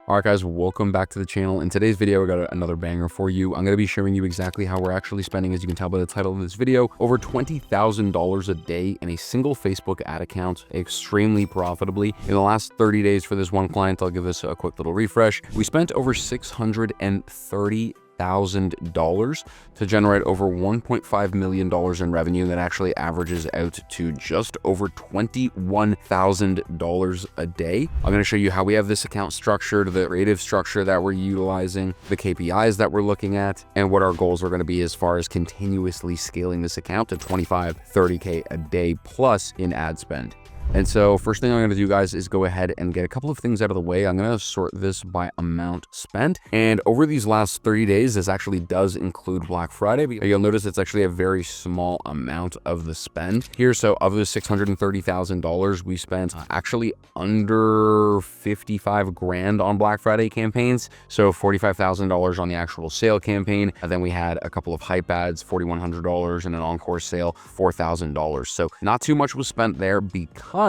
All right, guys, welcome back to the channel. In today's video, we got another banger for you. I'm going to be showing you exactly how we're actually spending, as you can tell by the title of this video, over $20,000 a day in a single Facebook ad account, extremely profitably. In the last 30 days for this one client, I'll give this a quick little refresh. We spent over $630,000 to generate over $1.5 million in revenue. That actually averages out to just over $21,000 a day. I'm going to show you how we have this account structured, the creative structure that we're utilizing, the KPIs that we're looking at, and what our goals are going to be as far as continuously scaling this account to 25, 30K a day plus in ad spend. And so first thing I'm going to do, guys, is go ahead and get a couple of things out of the way. I'm going to sort this by amount spent. And over these last 30 days, this actually does include Black Friday. But you'll notice it's actually a very small amount of the spend here. So of the $630,000, we spent actually under 55 grand on Black Friday campaigns. So $45,000 on the actual sale campaign. And then we had a couple of hype ads, $4,100, and an encore sale, $4,000. So not too much was spent there because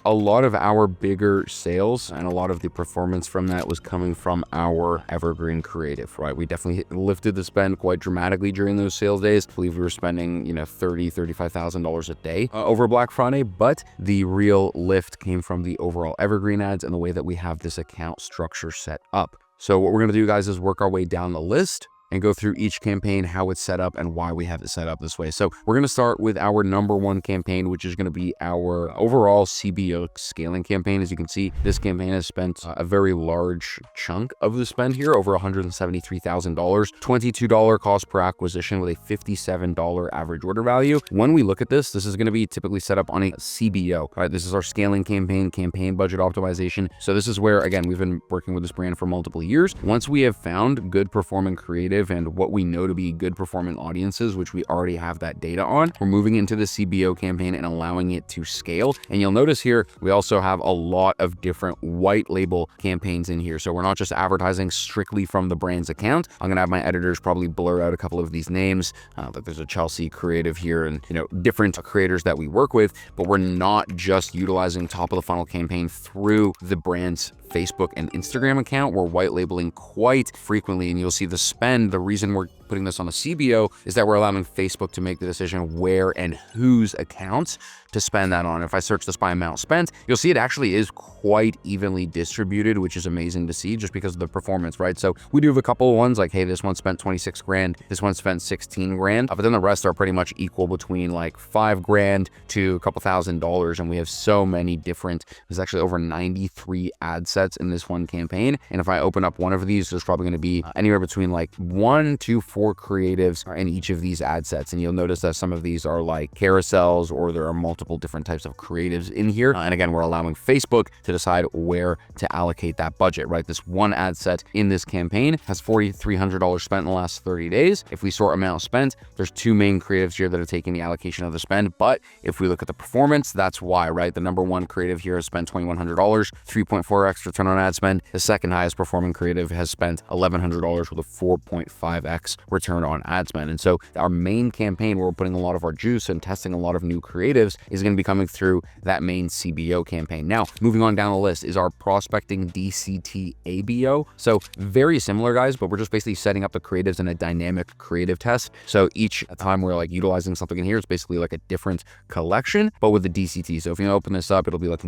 a lot of our bigger sales and a lot of the performance from that was coming from our evergreen creative, right? We definitely lifted the spend quite dramatically during those sales days. I believe we were spending, $35,000 a day over Black Friday, but the real lift came from the overall evergreen ads and the way that we have this account structure set up. So what we're going to do, guys, is work our way down the list and go through each campaign, how it's set up and why we have it set up this way. So we're going to start with our number one campaign, which is going to be our overall CBO scaling campaign. As you can see, this campaign has spent a very large chunk of the spend here, over $173,000, $22 cost per acquisition with a $57 average order value. When we look at this, this is going to be typically set up on a CBO, right? This is our scaling campaign budget optimization. So this is where, again, we've been working with this brand for multiple years. Once we have found good performing creative and what we know to be good performing audiences, which we already have that data on, we're moving into the CBO campaign and allowing it to scale. And you'll notice here, we also have a lot of different white label campaigns in here. So we're not just advertising strictly from the brand's account. I'm gonna have my editors probably blur out a couple of these names, that there's a Chelsea creative here and different creators that we work with, but we're not just utilizing top of the funnel campaign through the brand's Facebook and Instagram account. We're white labeling quite frequently, and you'll see the spend. The reason we're putting this on a CBO is that we're allowing Facebook to make the decision where and whose accounts to spend that on. If I search this by amount spent, you'll see it actually is quite evenly distributed, which is amazing to see just because of the performance, right? So we do have a couple of ones like, hey, this one spent 26 grand, this one spent 16 grand, but then the rest are pretty much equal between like 5 grand to a couple $1,000. And we have so many different, there's actually over 93 ad sets in this one campaign. And if I open up one of these, there's probably going to be anywhere between like 1 to 4 creatives in each of these ad sets. And you'll notice that some of these are like carousels, or there are multiple different types of creatives in here. And again, we're allowing Facebook to decide where to allocate that budget, right? This one ad set in this campaign has $4,300 spent in the last 30 days. If we sort amount spent, there's 2 main creatives here that are taking the allocation of the spend. But if we look at the performance, that's why, right? The number one creative here has spent $2,100, 3.4x return on ad spend. The second highest performing creative has spent $1,100 with a 4.5x return on ad spend. And so our main campaign where we're putting a lot of our juice and testing a lot of new creatives is going to be coming through that main CBO campaign. Now, moving on down the list is our prospecting DCT ABO. So very similar, guys, but we're just basically setting up the creatives in a dynamic creative test. So each time we're like utilizing something in here, it's basically like a different collection, but with the DCT. So if you open this up, it'll be like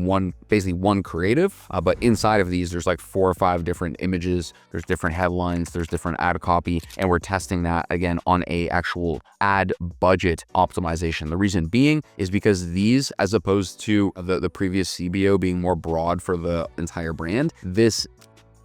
basically one creative, but inside of these, there's like 4 or 5 different images, there's different headlines, there's different ad copy, and we're testing that again on a actual ad budget optimization. The reason being is because these, as opposed to the previous CBO being more broad for the entire brand, this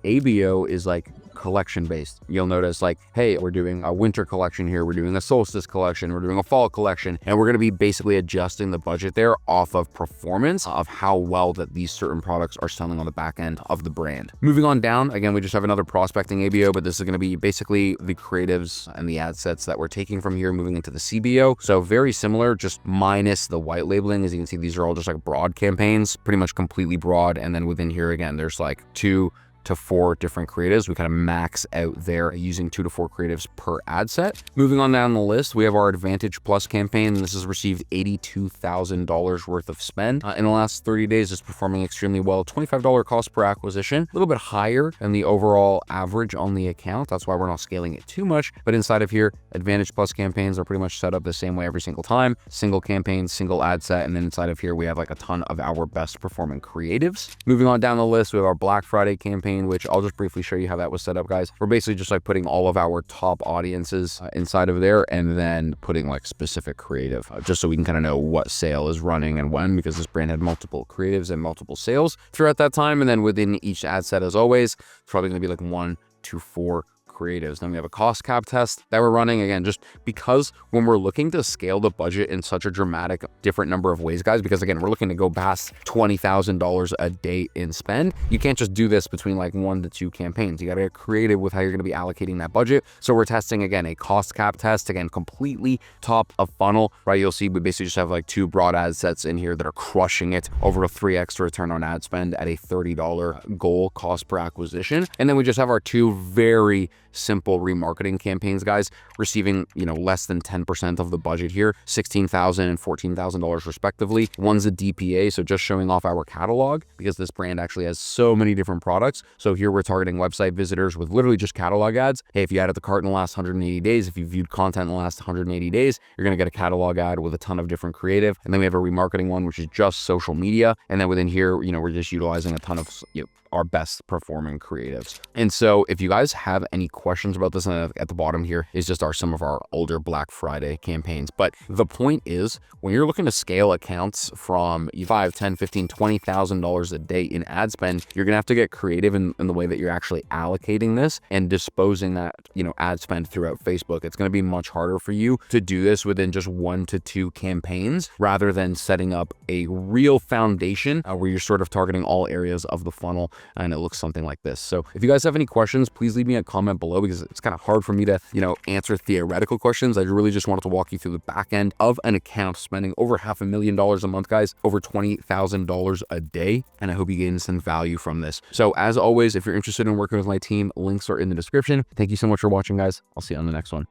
ABO is like collection based. You'll notice like, hey, we're doing a winter collection here, we're doing a solstice collection, we're doing a fall collection, and we're going to be basically adjusting the budget there off of performance of how well that these certain products are selling on the back end of the brand. Moving on down, again, we just have another prospecting ABO, but this is going to be basically the creatives and the ad sets that we're taking from here moving into the CBO. So very similar, just minus the white labeling. As you can see, these are all just like broad campaigns, pretty much completely broad. And then within here, again, there's like 2 to 4 different creatives. We kind of max out there using 2 to 4 creatives per ad set. Moving on down the list, we have our Advantage Plus campaign. This has received $82,000 worth of spend. In the last 30 days, it's performing extremely well. $25 cost per acquisition, a little bit higher than the overall average on the account. That's why we're not scaling it too much. But inside of here, Advantage Plus campaigns are pretty much set up the same way every single time. Single campaign, single ad set. And then inside of here, we have like a ton of our best performing creatives. Moving on down the list, we have our Black Friday campaign, which I'll just briefly show you how that was set up, guys. We're basically just like putting all of our top audiences inside of there and then putting like specific creative just so we can kind of know what sale is running and when, because this brand had multiple creatives and multiple sales throughout that time. And then within each ad set, as always, it's probably going to be like 1 to 4 creatives. Then we have a cost cap test that we're running, again, just because when we're looking to scale the budget in such a dramatic different number of ways, guys, because again, we're looking to go past $20,000 a day in spend. You can't just do this between like 1 to 2 campaigns. You got to get creative with how you're going to be allocating that budget. So we're testing, again, a cost cap test, again, completely top of funnel, right? You'll see we basically just have like 2 broad ad sets in here that are crushing it, over a 3x return on ad spend at a $30 goal cost per acquisition. And then we just have our 2 very simple remarketing campaigns, guys, receiving, less than 10% of the budget here, $16,000 and $14,000 respectively. One's a DPA, so just showing off our catalog, because this brand actually has so many different products. So here we're targeting website visitors with literally just catalog ads. Hey, if you added the cart in the last 180 days, if you viewed content in the last 180 days, you're going to get a catalog ad with a ton of different creative. And then we have a remarketing one, which is just social media. And then within here, we're just utilizing a ton of our best performing creatives. And so if you guys have any questions about this, and at the bottom here is just some of our older Black Friday campaigns. But the point is, when you're looking to scale accounts from $5, $10, $15, $20,000 a day in ad spend, you're gonna have to get creative in the way that you're actually allocating this and disposing that ad spend throughout Facebook. It's gonna be much harder for you to do this within just 1 to 2 campaigns, rather than setting up a real foundation where you're sort of targeting all areas of the funnel, and it looks something like this. So if you guys have any questions, please leave me a comment below, because it's kind of hard for me to answer theoretical questions. I really just wanted to walk you through the back end of an account spending over $500,000 a month, guys, over $20,000 a day, and I hope you gain some value from this. So as always, if you're interested in working with my team, links are in the description. Thank you so much for watching, guys. I'll see you on the next one.